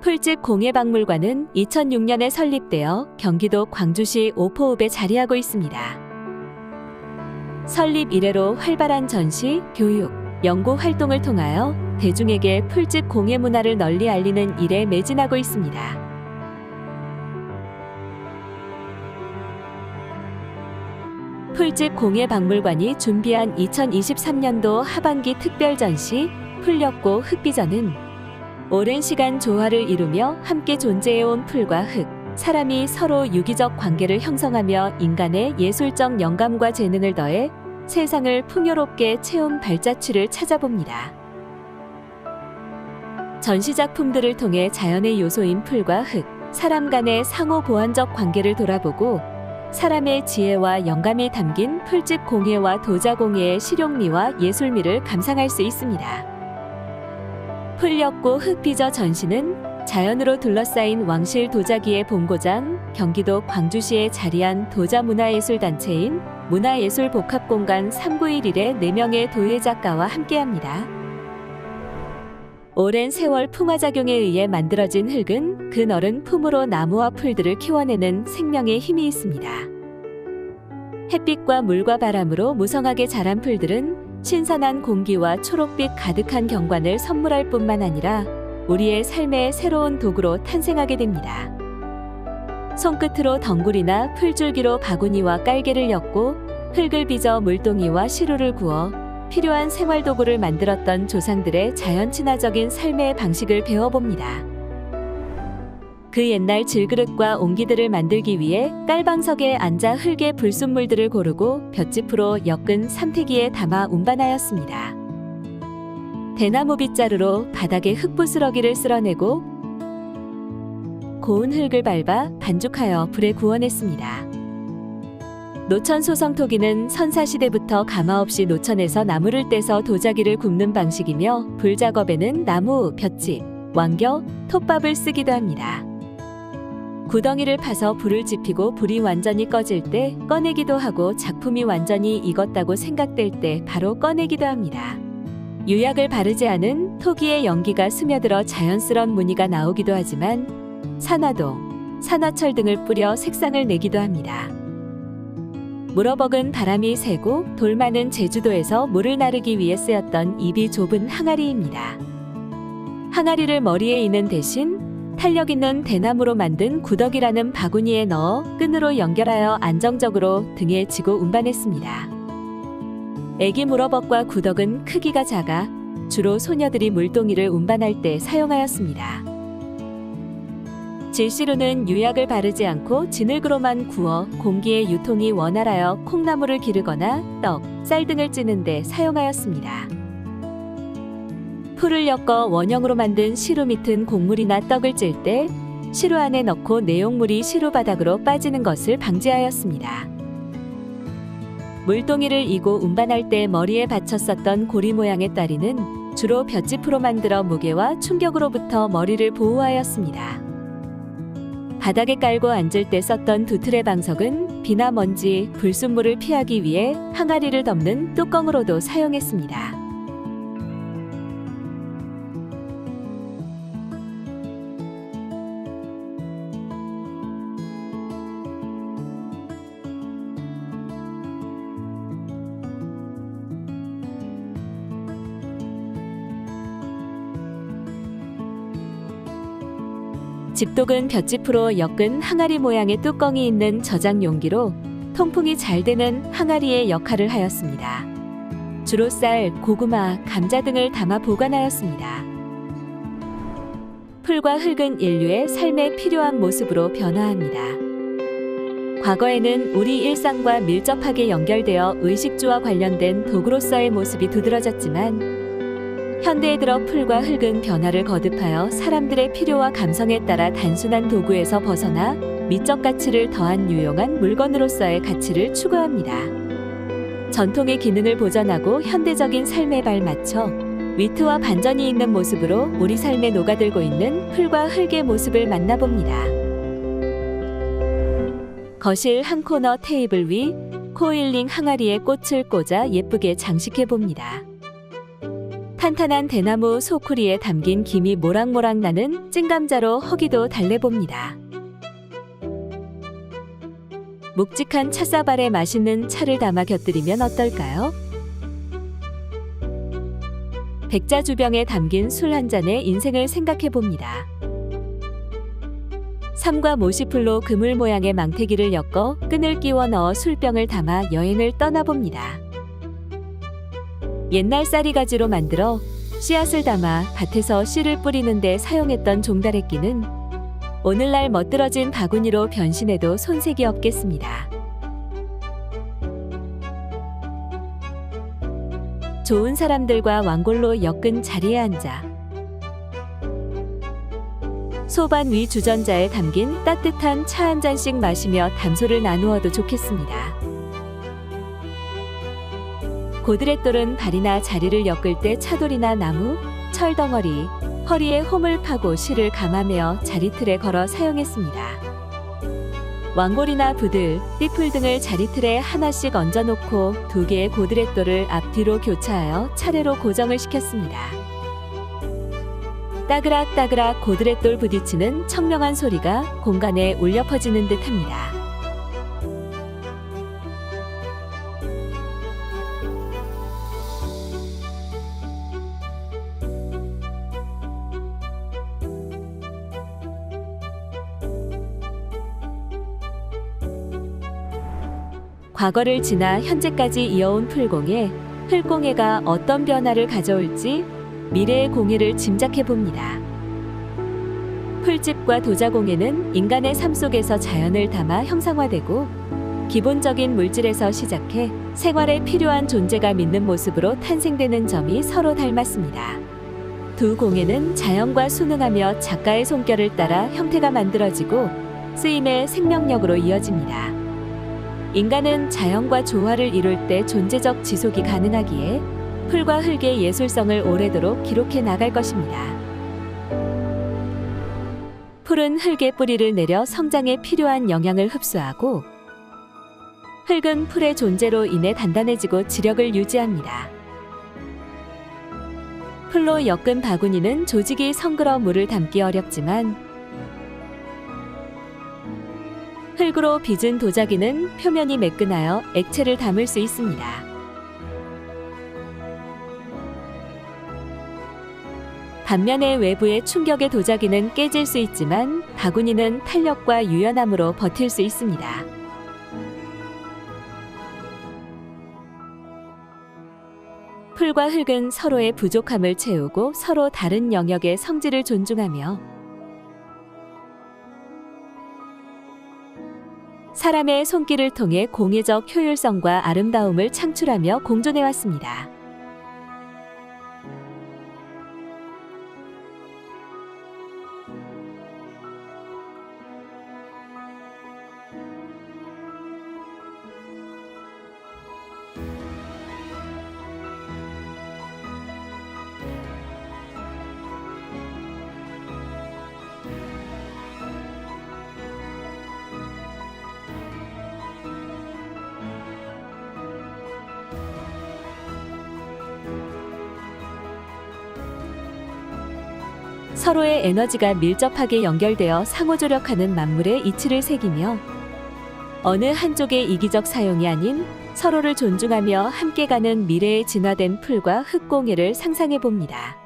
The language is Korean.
풀집 공예박물관은 2006년에 설립되어 경기도 광주시 오포읍에 자리하고 있습니다. 설립 이래로 활발한 전시, 교육, 연구 활동을 통하여 대중에게 풀집 공예 문화를 널리 알리는 일에 매진하고 있습니다. 풀집 공예박물관이 준비한 2023년도 하반기 특별 전시 풀렸고 흙비전은 오랜 시간 조화를 이루며 함께 존재해온 풀과 흙, 사람이 서로 유기적 관계를 형성하며 인간의 예술적 영감과 재능을 더해 세상을 풍요롭게 채운 발자취를 찾아봅니다. 전시작품들을 통해 자연의 요소인 풀과 흙, 사람 간의 상호 보완적 관계를 돌아보고 사람의 지혜와 영감이 담긴 풀집 공예와 도자 공예의 실용미와 예술미를 감상할 수 있습니다. 풀렸고 흙비저 전시는 자연으로 둘러싸인 왕실 도자기의 본고장, 경기도 광주시에 자리한 도자문화예술단체인 문화예술복합공간 391의 4명의 도예 작가와 함께합니다. 오랜 세월 풍화작용에 의해 만들어진 흙은 그 너른 품으로 나무와 풀들을 키워내는 생명의 힘이 있습니다. 햇빛과 물과 바람으로 무성하게 자란 풀들은 신선한 공기와 초록빛 가득한 경관을 선물할 뿐만 아니라 우리의 삶의 새로운 도구로 탄생하게 됩니다. 손끝으로 덩굴이나 풀줄기로 바구니와 깔개를 엮고 흙을 빚어 물동이와 시루를 구워 필요한 생활도구를 만들었던 조상들의 자연 친화적인 삶의 방식을 배워봅니다. 그 옛날 질그릇과 옹기들을 만들기 위해 깔방석에 앉아 흙의 불순물들을 고르고 볏짚으로 엮은 삼태기에 담아 운반하였습니다. 대나무 빗자루로 바닥에 흙부스러기를 쓸어내고 고운 흙을 밟아 반죽하여 불에 구워냈습니다. 노천 소성토기는 선사시대부터 가마 없이 노천에서 나무를 떼서 도자기를 굽는 방식이며 불작업에는 나무, 볏짚, 왕겨, 톱밥을 쓰기도 합니다. 구덩이를 파서 불을 지피고 불이 완전히 꺼질 때 꺼내기도 하고 작품이 완전히 익었다고 생각될 때 바로 꺼내기도 합니다. 유약을 바르지 않은 토기의 연기가 스며들어 자연스러운 무늬가 나오기도 하지만 산화도, 산화철 등을 뿌려 색상을 내기도 합니다. 물어벅은 바람이 세고 돌 많은 제주도에서 물을 나르기 위해 쓰였던 입이 좁은 항아리입니다. 항아리를 머리에 이는 대신 탄력 있는 대나무로 만든 구덕이라는 바구니에 넣어 끈으로 연결하여 안정적으로 등에 지고 운반했습니다. 애기 물어벅과 구덕은 크기가 작아 주로 소녀들이 물동이를 운반할 때 사용하였습니다. 질시루는 유약을 바르지 않고 진흙으로만 구워 공기의 유통이 원활하여 콩나물을 기르거나 떡, 쌀 등을 찌는 데 사용하였습니다. 풀을 엮어 원형으로 만든 시루 밑은 곡물이나 떡을 찔 때 시루 안에 넣고 내용물이 시루 바닥으로 빠지는 것을 방지하였습니다. 물동이를 이고 운반할 때 머리에 받쳤었던 고리 모양의 따리는 주로 볏짚으로 만들어 무게와 충격으로부터 머리를 보호하였습니다. 바닥에 깔고 앉을 때 썼던 두 틀의 방석은 비나 먼지, 불순물을 피하기 위해 항아리를 덮는 뚜껑으로도 사용했습니다. 집독은 볏짚으로 엮은 항아리 모양의 뚜껑이 있는 저장 용기로 통풍이 잘 되는 항아리의 역할을 하였습니다. 주로 쌀, 고구마, 감자 등을 담아 보관하였습니다. 풀과 흙은 인류의 삶에 필요한 모습으로 변화합니다. 과거에는 우리 일상과 밀접하게 연결되어 의식주와 관련된 도구로서의 모습이 두드러졌지만 현대에 들어 풀과 흙은 변화를 거듭하여 사람들의 필요와 감성에 따라 단순한 도구에서 벗어나 미적 가치를 더한 유용한 물건으로서의 가치를 추구합니다. 전통의 기능을 보존하고 현대적인 삶에 발맞춰 위트와 반전이 있는 모습으로 우리 삶에 녹아들고 있는 풀과 흙의 모습을 만나봅니다. 거실 한 코너 테이블 위 코일링 항아리에 꽃을 꽂아 예쁘게 장식해봅니다. 탄탄한 대나무 소쿠리에 담긴 김이 모락모락 나는 찐감자로 허기도 달래봅니다. 묵직한 찻사발에 맛있는 차를 담아 곁들이면 어떨까요? 백자주병에 담긴 술 한 잔에 인생을 생각해봅니다. 삼과 모시풀로 그물 모양의 망태기를 엮어 끈을 끼워 넣어 술병을 담아 여행을 떠나봅니다. 옛날 쌀이가지로 만들어 씨앗을 담아 밭에서 씨를 뿌리는 데 사용했던 종다래끼는 오늘날 멋들어진 바구니로 변신해도 손색이 없겠습니다. 좋은 사람들과 왕골로 엮은 자리에 앉아 소반 위 주전자에 담긴 따뜻한 차 한 잔씩 마시며 담소를 나누어도 좋겠습니다. 고드렛돌은 발이나 자리를 엮을 때 차돌이나 나무, 철덩어리, 허리에 홈을 파고 실을 감아매어 자리틀에 걸어 사용했습니다. 왕골이나 부들, 띠풀 등을 자리틀에 하나씩 얹어놓고 두 개의 고드렛돌을 앞뒤로 교차하여 차례로 고정을 시켰습니다. 따그락따그락 고드렛돌 부딪히는 청명한 소리가 공간에 울려 퍼지는 듯합니다. 과거를 지나 현재까지 이어온 풀공예, 풀공예가 어떤 변화를 가져올지 미래의 공예를 짐작해 봅니다. 풀집과 도자공예는 인간의 삶 속에서 자연을 담아 형상화되고 기본적인 물질에서 시작해 생활에 필요한 존재가 믿는 모습으로 탄생되는 점이 서로 닮았습니다. 두 공예는 자연과 순응하며 작가의 손결을 따라 형태가 만들어지고 쓰임의 생명력으로 이어집니다. 인간은 자연과 조화를 이룰 때 존재적 지속이 가능하기에 풀과 흙의 예술성을 오래도록 기록해 나갈 것입니다. 풀은 흙의 뿌리를 내려 성장에 필요한 영양을 흡수하고 흙은 풀의 존재로 인해 단단해지고 지력을 유지합니다. 풀로 엮은 바구니는 조직이 성그러 물을 담기 어렵지만 흙으로 빚은 도자기는 표면이 매끈하여 액체를 담을 수 있습니다. 반면에 외부의 충격에 도자기는 깨질 수 있지만 바구니는 탄력과 유연함으로 버틸 수 있습니다. 풀과 흙은 서로의 부족함을 채우고 서로 다른 영역의 성질을 존중하며 사람의 손길을 통해 공예적 효율성과 아름다움을 창출하며 공존해왔습니다. 서로의 에너지가 밀접하게 연결되어 상호조력하는 만물의 이치를 새기며 어느 한쪽의 이기적 사용이 아닌 서로를 존중하며 함께 가는 미래의 진화된 풀과 흙공예를 상상해 봅니다.